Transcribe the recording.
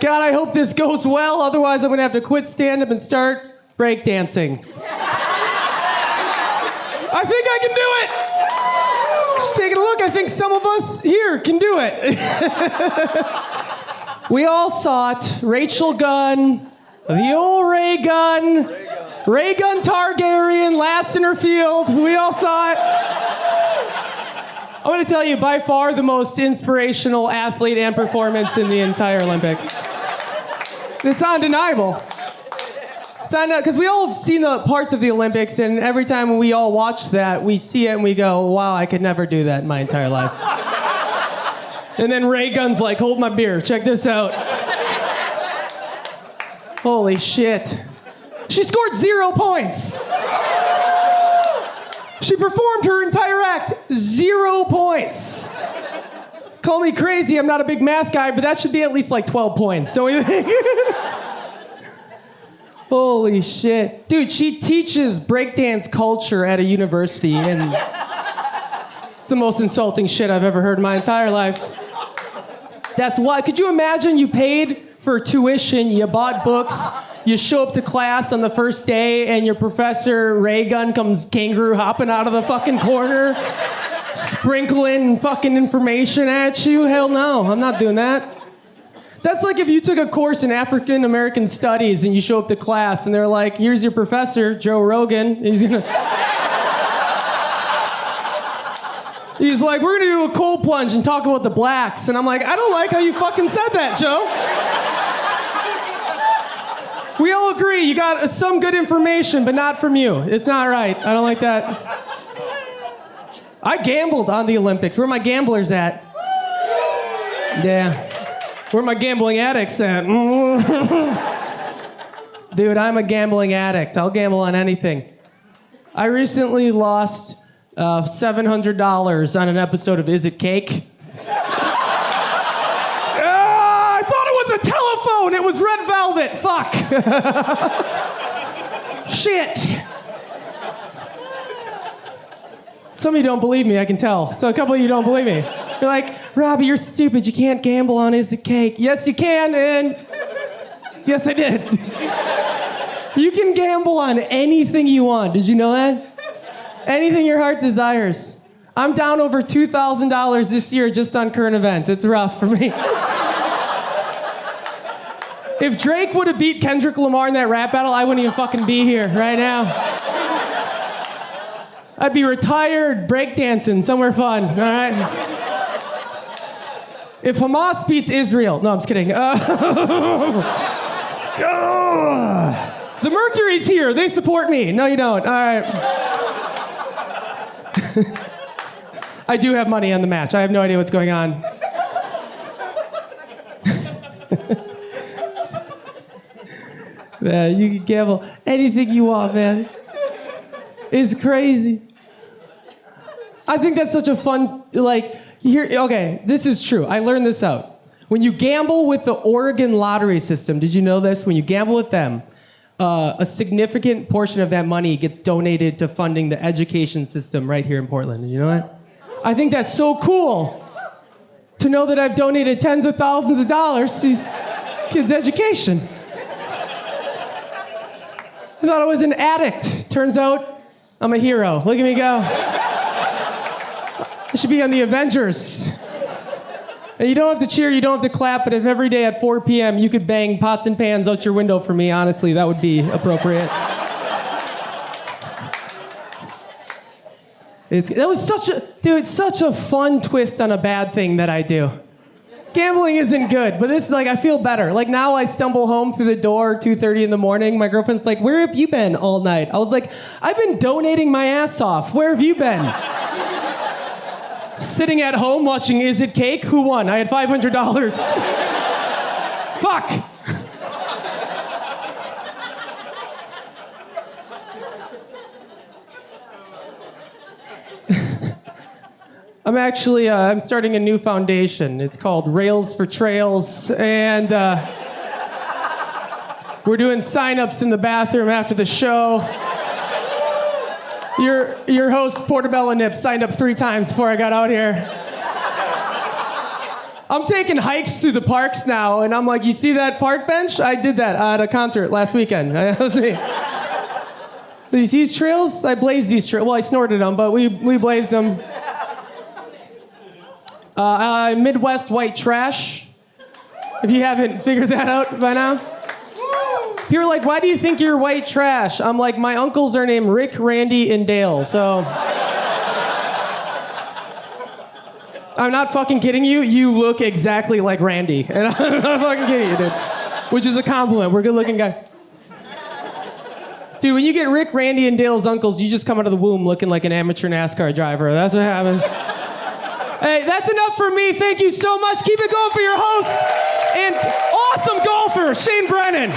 God, I hope this goes well. Otherwise, I'm going to have to quit stand-up and start breakdancing. I think I can do it. Just taking a look. I think some of us here can do it. We all saw it. Rachel Gunn, the old Ray Gunn, Ray Gunn Targaryen, last in her field. We all saw it. I'm going to tell you, by far the most inspirational athlete and performance in the entire Olympics. It's undeniable. It's undeniable, because we all have seen the parts of the Olympics, and every time we all watch that, we see it and we go, wow, I could never do that in my entire life. And then Ray Gunn's like, hold my beer, check this out. Holy shit. She scored 0 points. She performed her entire act, 0 points. Call me crazy, I'm not a big math guy, but that should be at least like 12 points, don't you think? Holy shit. Dude, she teaches breakdance culture at a university, and it's the most insulting shit I've ever heard in my entire life. That's why. Could you imagine you paid for tuition, you bought books, you show up to class on the first day, and your professor, Ray Gunn, comes kangaroo hopping out of the fucking corner, sprinkling fucking information at you? Hell no, I'm not doing that. That's like if you took a course in African American studies and you show up to class and they're like, here's your professor, Joe Rogan. He's like, we're gonna do a cold plunge and talk about the blacks. And I'm like, I don't like how you fucking said that, Joe. We all agree, you got some good information, but not from you. It's not right. I don't like that. I gambled on the Olympics. Where are my gamblers at? Yeah. Where are my gambling addicts at? Dude, I'm a gambling addict. I'll gamble on anything. I recently lost $700 on an episode of Is It Cake? I thought it was a telephone. It was red velvet. Fuck. Shit. Some of you don't believe me, I can tell. So a couple of you don't believe me. You're like, Robby, you're stupid. You can't gamble on Is It Cake. Yes, you can, and yes, I did. You can gamble on anything you want. Did you know that? Anything your heart desires. I'm down over $2,000 this year just on current events. It's rough for me. If Drake would have beat Kendrick Lamar in that rap battle, I wouldn't even fucking be here right now. I'd be retired breakdancing somewhere fun, all right? If Hamas beats Israel... No, I'm just kidding. The Mercury's here. They support me. No, you don't. All right. I do have money on the match. I have no idea what's going on. Man, you can gamble anything you want, man. It's crazy. I think that's such a fun, okay, this is true. I learned this out. When you gamble with the Oregon lottery system, did you know this? When you gamble with them, a significant portion of that money gets donated to funding the education system right here in Portland. Did you know that? I think that's so cool to know that I've donated tens of thousands of dollars to these kids' education. I thought I was an addict. Turns out I'm a hero. Look at me go. I should be on the Avengers. And you don't have to cheer, you don't have to clap, but if every day at 4 p.m. you could bang pots and pans out your window for me, honestly, that would be appropriate. That was such a fun twist on a bad thing that I do. Gambling isn't good, but this is I feel better. Like now I stumble home through the door 2:30 in the morning. My girlfriend's like, where have you been all night? I was like, I've been donating my ass off. Where have you been? Sitting at home watching Is It Cake? Who won? I had $500. Fuck. I'm starting a new foundation. It's called Rails for Trails, and we're doing sign-ups in the bathroom after the show. Your host, Portobello Nips, signed up 3 times before I got out here. I'm taking hikes through the parks now, and I'm like, you see that park bench? I did that at a concert last weekend. That was me. These trails? I blazed these trails. Well, I snorted them, but we blazed them. Midwest white trash. If you haven't figured that out by now. People are like, why do you think you're white trash? I'm like, my uncles are named Rick, Randy, and Dale, so... I'm not fucking kidding you. You look exactly like Randy. And I'm not fucking kidding you, dude. Which is a compliment. We're a good-looking guy. Dude, when you get Rick, Randy, and Dale's uncles, you just come out of the womb looking like an amateur NASCAR driver. That's what happens. Hey, that's enough for me. Thank you so much. Keep it going for your host and awesome golfer, Shane Brennan.